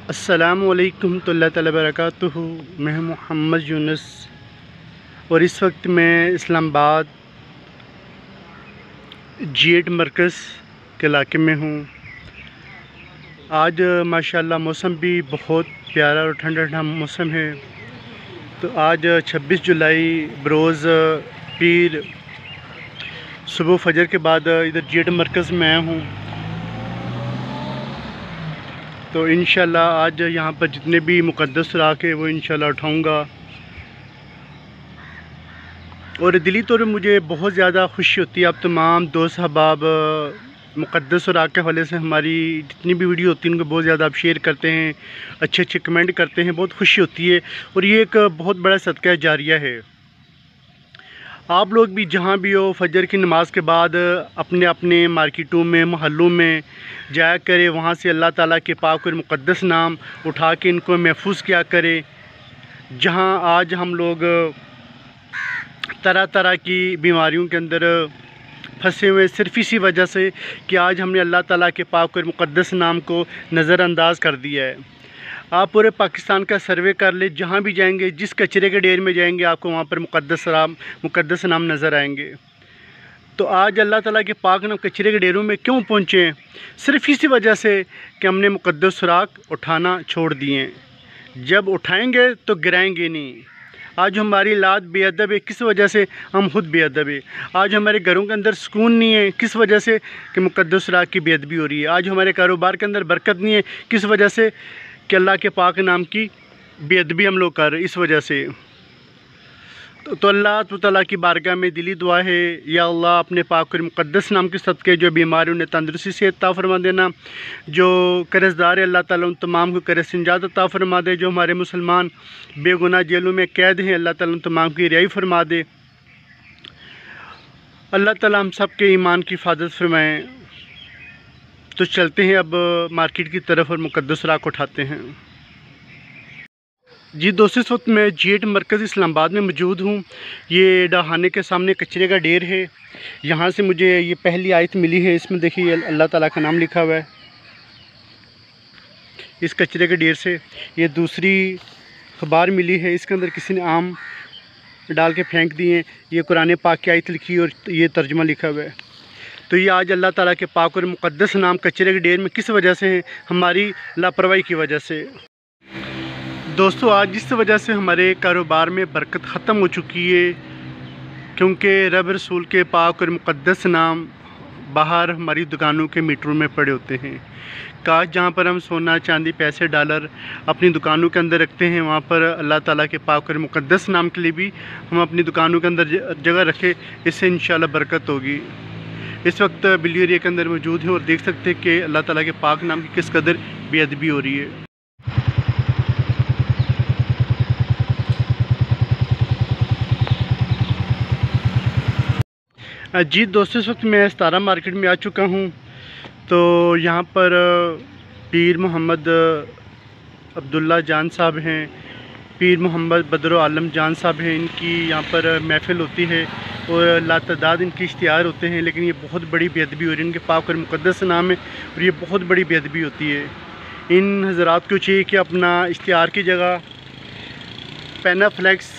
अस्सलामुअलैकुम अल्लाह ताला बरकातुहू। मैं मोहम्मद यूनुस और इस वक्त मैं इस्लामाबाद G8 मरकज़ के इलाके में हूँ। आज माशाल्लाह मौसम भी बहुत प्यारा और ठंडा ठंडा मौसम है। तो आज 26 जुलाई बरोज़ पीर सुबह फजर के बाद इधर G8 मरकज़ में आया हूँ। तो इंशाल्लाह आज यहाँ पर जितने भी मुक़द्दस सुराख है वो इंशाल्लाह उठाऊँगा। और दिली तौर पर मुझे बहुत ज़्यादा खुशी होती है। आप तमाम दोस्त अहबाब मुक़द्दस सुराख के हवाले से हमारी जितनी भी वीडियो होती है उनको बहुत ज़्यादा आप शेयर करते हैं, अच्छे अच्छे कमेंट करते हैं, बहुत खुशी होती है। और ये एक बहुत बड़ा सदका जारिया है। आप लोग भी जहाँ भी हो फजर की नमाज़ के बाद अपने अपने मार्केटों में मोहल्लों में जाया करें, वहाँ से अल्लाह ताला के पाक और मुक़द्दस नाम उठा के इनको महफूज किया करें। जहाँ आज हम लोग तरह तरह की बीमारियों के अंदर फंसे हुए सिर्फ इसी वजह से कि आज हमने अल्लाह ताला के पाक और मुक़द्दस नाम को नज़रअंदाज कर दिया है। आप पूरे पाकिस्तान का सर्वे कर ले, जहाँ भी जाएंगे, जिस कचरे के ढेर में जाएंगे, आपको वहाँ पर मुक़द्दस नाम नज़र आएंगे। तो आज अल्लाह ताला के पाक नाम कचरे के ढेरों में क्यों पहुँचे? सिर्फ इसी वजह से कि हमने मुक़द्दस सुराख उठाना छोड़ दिए। जब उठाएंगे तो गिराएंगे नहीं। आज हमारी औलाद बेअदब है, किस वजह से? हम खुद बेअदब है। आज हमारे घरों के अंदर सुकून नहीं है, किस वजह से? कि मुक़द्दस सुराख की बेअदबी हो रही है। आज हमारे कारोबार के अंदर बरकत नहीं है, किस वजह से? कि अल्लाह के पाक नाम की बेअदबी हम लोग कर, इस वजह से। तो अल्लाह ताला की बारगाह में दिली दुआ है, या अल्लाह अपने पाक और मुक़द्दस नाम के सदक़े जो बीमार उन्हें तंदुरुस्ती से अता फरमा देना। जो कर्ज़दार है अल्लाह ताला उन तमाम को कर्ज़ से निजात अता फरमा दे। जो हमारे मुसलमान बेगुनाह जेलों में कैद हैं अल्लाह ताला उन तमाम की रिहाई फरमा दे। अल्लाह ताला हम सब के ईमान की हिफाजत फरमाएँ। तो चलते हैं अब मार्केट की तरफ और मुक़द्दस सुराख उठाते हैं। जी दोस्तों, इस वक्त मैं G8 मरकज़ इस्लामाबाद में मौजूद हूँ। ये डाहाने के सामने कचरे का ढेर है। यहाँ से मुझे ये पहली आयत मिली है, इसमें देखिए अल्लाह ताला का नाम लिखा हुआ है। इस कचरे के ढेर से ये दूसरी अखबार मिली है, इसके अंदर किसी ने आम डाल के फेंक दिए। ये कुरान पाक की आयत लिखी और ये तर्जुमा लिखा हुआ है। तो ये आज अल्लाह ताला के पाक और मुक़द्दस नाम कचरे के ढेर में किस वजह से है? हमारी लापरवाही की वजह से। दोस्तों, आज जिस वजह से हमारे कारोबार में बरकत ख़त्म हो चुकी है, क्योंकि रब रसूल के पाक और मुक़द्दस नाम बाहर हमारी दुकानों के मीटरों में पड़े होते हैं। काश जहाँ पर हम सोना चांदी पैसे डॉलर अपनी दुकानों के अंदर रखते हैं, वहाँ पर अल्लाह ताला के पाक और मुक़द्दस नाम के लिए भी हम अपनी दुकानों के अंदर जगह रखें। इससे इंशाल्लाह बरकत होगी। इस वक्त बिल्ली एरिया के अंदर मौजूद हैं और देख सकते हैं कि अल्लाह ताला के पाक नाम की किस कदर बेअदबी हो रही है। जी दोस्तों, इस वक्त मैं सतारा मार्केट में आ चुका हूँ। तो यहाँ पर पीर मोहम्मद अब्दुल्ला जान साहब हैं, पीर मोहम्मद बदरो आलम जान साहब हैं। इनकी यहाँ पर महफ़िल होती है और लातादाद इनके इश्तिहार होते हैं। लेकिन ये बहुत बड़ी बेअदबी हो रही है। इनके पाक और मुक़द्दस नाम है और ये बहुत बड़ी बेअदबी होती है। इन हज़रात को चाहिए कि अपना इश्तिहार की जगह पैनाफ्लेक्स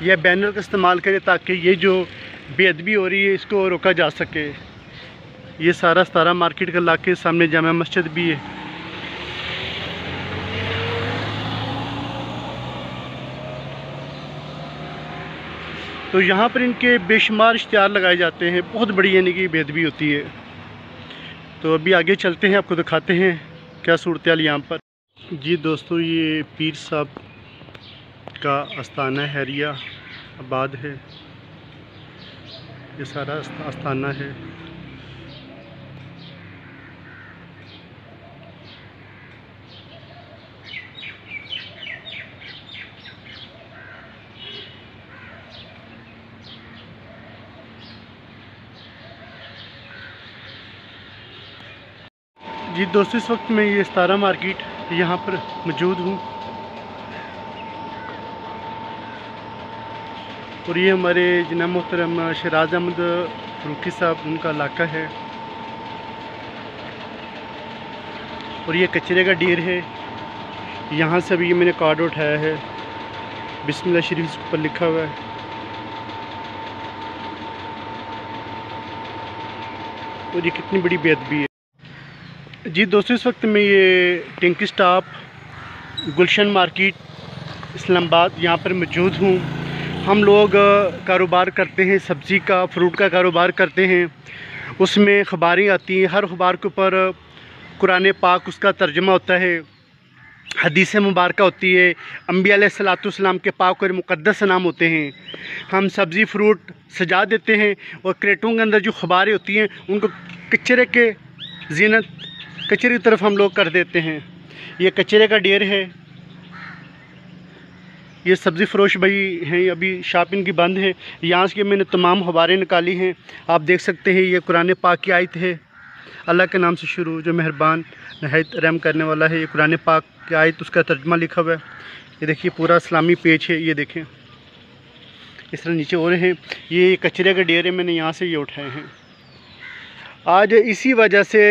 या बैनर का इस्तेमाल करें, ताकि ये जो बेअदबी हो रही है इसको रोका जा सके। ये सारा सतारा मार्केट का इलाके, सामने जामा मस्जिद भी है। तो यहाँ पर इनके बेशुमार इश्तिहार लगाए जाते हैं। बहुत बड़ी यानी कि बेअदबी होती है। तो अभी आगे चलते हैं, आपको दिखाते हैं क्या सूरत हाल यहाँ पर। जी दोस्तों, ये पीर साहब का आस्थाना हैरिया आबाद है। ये सारा आस्थाना है। जी दोस्तों, इस वक्त मैं ये सतारा मार्केट यहाँ पर मौजूद हूँ और ये हमारे जनाब मोहतरम शराज अहमद फ़रूकी साहब उनका इलाका है। और ये कचरे का ढेर है। यहाँ से अभी ये मैंने कार्ड उठाया है, बिस्मिल्लाह शरीफ इसके ऊपर लिखा हुआ है। और ये कितनी बड़ी बेअदबी है। जी दोस्तों, इस वक्त मैं ये टेंकी स्टॉप गुलशन मार्केट इस्लामाबाद यहाँ पर मौजूद हूँ। हम लोग कारोबार करते हैं, सब्ज़ी का, फ्रूट का कारोबार करते हैं। उसमें ख़बारें आती हैं, हर अखबार के ऊपर कुरान पाक उसका तर्जुमा होता है, हदीस मुबारक होती है, अम्बिया अलैहिस्सलाम के पाक और मुक़द्दस नाम होते हैं। हम सब्ज़ी फ्रूट सजा देते हैं और क्रेटों के अंदर जो ख़बारें होती हैं उनको कचरे के ज़ीनत कचरे की तरफ हम लोग कर देते हैं। ये कचरे का ढेर है। ये सब्ज़ी फ़रोश भाई हैं, अभी शॉप इनकी बंद है। यहाँ से मैंने तमाम ख़बारें निकाली हैं, आप देख सकते हैं। ये कुरान पाक की आयत है, अल्लाह के नाम से शुरू जो मेहरबान नहायत रहम करने वाला है। ये कुरान पाक की आयत, उसका तर्जुमा लिखा हुआ है। ये देखिए पूरा इस्लामी पेज है, ये देखें। इस तरह नीचे और हैं। ये कचरे का ढेर है, मैंने यहाँ से ये उठाए हैं। आज इसी वजह से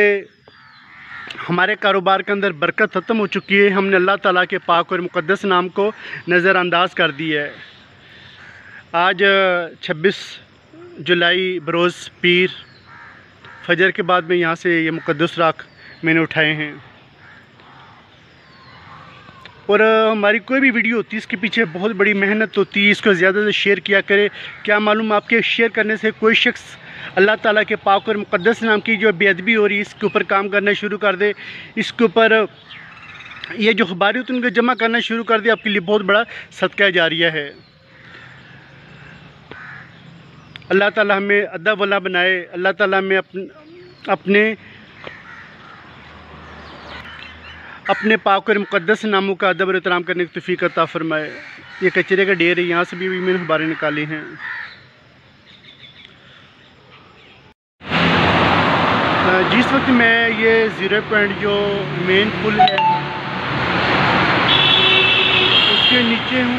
हमारे कारोबार के अंदर बरकत ख़त्म हो चुकी है। हमने अल्लाह ताला के पाक और मुक़द्दस नाम को नज़रअंदाज कर दिया है। आज 26 जुलाई बरोज़ पीर फजर के बाद में यहाँ से ये मुक़द्दस राख मैंने उठाए हैं। और हमारी कोई भी वीडियो होती है इसके पीछे बहुत बड़ी मेहनत होती है। इसको ज़्यादा से शेयर किया करें। क्या मालूम आपके शेयर करने से कोई शख्स अल्लाह ताला के पाक और मुक़द्दस नाम की जो बेअदबी हो रही है इसके ऊपर काम करना शुरू कर दे। इसके ऊपर ये जो अखबारी होती है उनको जमा करना शुरू कर दे। आपके लिए बहुत बड़ा सदका जारिया है। अल्लाह ताला हमें अदब वाला बनाए। अल्लाह ताला हमें अपने पाक और मुक़द्दस नामों का अदब और एहतराम करने की तौफ़ीक़ अता फ़रमाए। ये कचरे का ढेर है, यहाँ से भी मैंने अखबारें निकाली हैं। जिस वक्त मैं ये 0 पॉइंट जो मेन पुल है उसके नीचे हूँ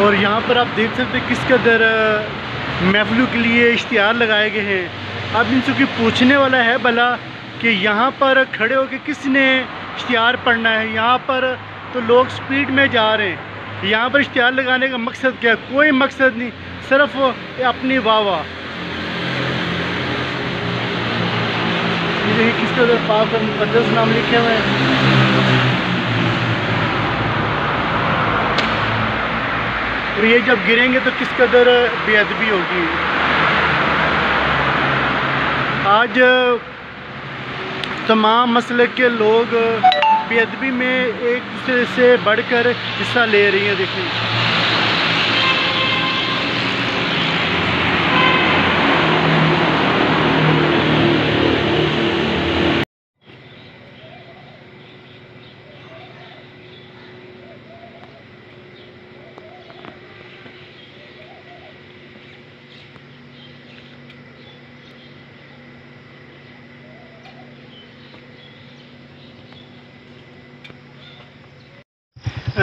और यहाँ पर आप देख सकते हैं किस कदर महफिलों के लिए इश्तिहार लगाए गए हैं। अब इनसे कोई पूछने वाला है भला कि यहाँ पर खड़े होकर किसने इश्तिहार पढ़ना है। यहाँ पर तो लोग स्पीड में जा रहे हैं। यहाँ पर इश्तिहार लगाने का मकसद क्या है? कोई मकसद नहीं, सिर्फ अपनी वाह। ये किस तरह पाक और मुक़द्दस नाम लिखे हुए हैं। और ये जब गिरेंगे तो किस कदर बेअदबी होगी। आज तमाम मसलक के लोग बेअदबी में एक दूसरे से बढ़कर हिस्सा ले रही हैं। देखिए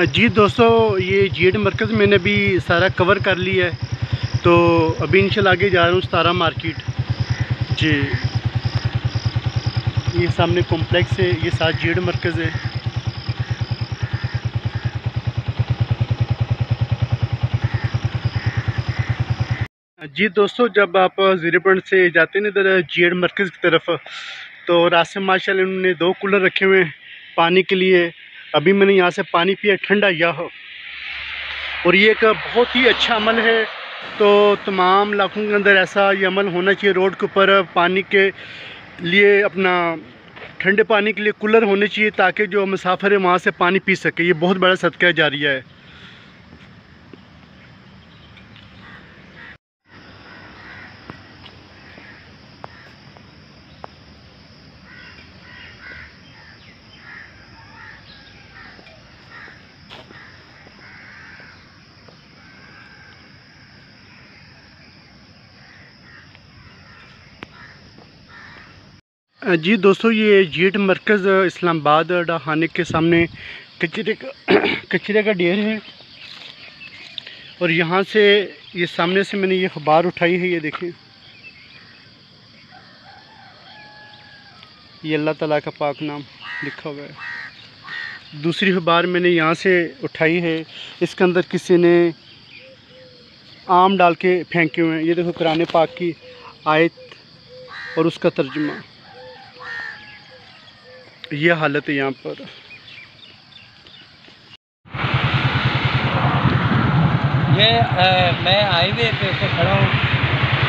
जी दोस्तों, ये जीएड मरकज़ मैंने भी सारा कवर कर लिया है। तो अभी इंशाल्लाह आगे जा रहा हूँ सतारा मार्केट। जी ये सामने कॉम्प्लेक्स है, ये साथ जीएड मरकज़ है। जी दोस्तों, जब आप 0 पॉइंट से जाते हैं इधर जीएड मरकज़ की तरफ तो रास्ते में माशाल्लाह उन्होंने 2 कूलर रखे हुए हैं पानी के लिए। अभी मैंने यहाँ से पानी पिया, ठंडा या हो। और ये एक बहुत ही अच्छा अमल है। तो तमाम इलाकों के अंदर ऐसा ये अमल होना चाहिए। रोड के ऊपर पानी के लिए अपना ठंडे पानी के लिए कूलर होने चाहिए ताकि जो मुसाफिर है वहाँ से पानी पी सके। ये बहुत बड़ा सदका जारिया है। जी दोस्तों, ये जीएड मरकज़ इस्लामाबाद डाहाने के सामने कचरे का ढेर है। और यहाँ से ये सामने से मैंने ये अखबार उठाई है। ये देखें, ये अल्लाह ताला का पाक नाम लिखा हुआ है। दूसरी अखबार मैंने यहाँ से उठाई है, इसके अंदर किसी ने आम डाल के फेंके हुए हैं। ये देखो कुरान पाक की आयत और उसका तर्जुमा, ये हालत है यहाँ पर। ये मैं हाईवे पे खड़ा हूँ।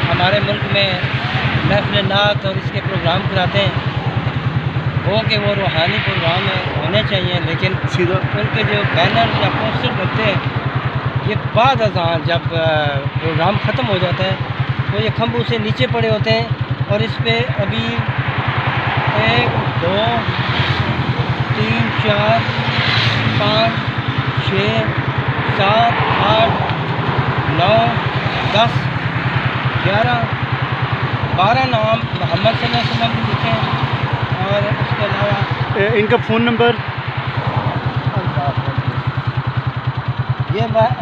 हमारे मुल्क में महफिल नात और इसके प्रोग्राम कराते हैं, वो कि वो रूहानी प्रोग्राम होने चाहिए, लेकिन सीधा उनके जो बैनर या पोस्टर लगते हैं ये बाद अज़ान जब प्रोग्राम ख़त्म हो जाता है तो ये खंभों से नीचे पड़े होते हैं, और इस पे अभी 1 2 3 4 5 6 7 8 9 10 11 12 नाम मोहम्मद सल्लल्लाहु अलैहि वसल्लम के लिखे हैं, और उसके अलावा इनका फ़ोन नंबर।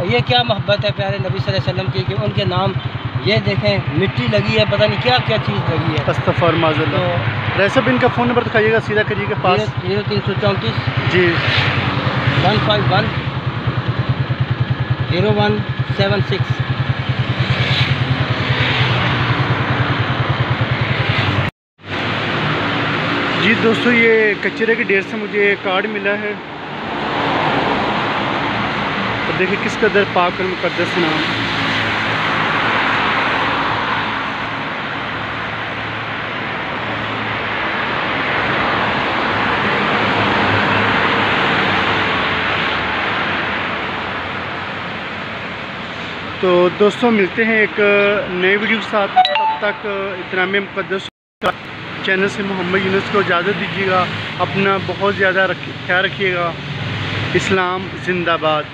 ये क्या मोहब्बत है प्यारे नबी सल्लल्लाहु अलैहि वसल्लम की कि उनके नाम ये देखें, मिट्टी लगी है, पता नहीं क्या क्या चीज़ लगी है। अस्तग़फ़ुर माज़अल्लाह। तो रैसब इनका फ़ोन नंबर दिखाइएगा, सीधा करिएगा पास। 0334 जी 151 0176। जी दोस्तों, ये कचरे के ढेर से मुझे कार्ड मिला है, और देखिए किस कदर पाक और मुक़द्दस नाम। तो दोस्तों मिलते हैं एक नए वीडियो के साथ। तब तक इतराम मुक़द्दस चैनल से मोहम्मद यूनुस को इजाज़त दीजिएगा। अपना बहुत ज़्यादा ख्याल रखिएगा। इस्लाम जिंदाबाद।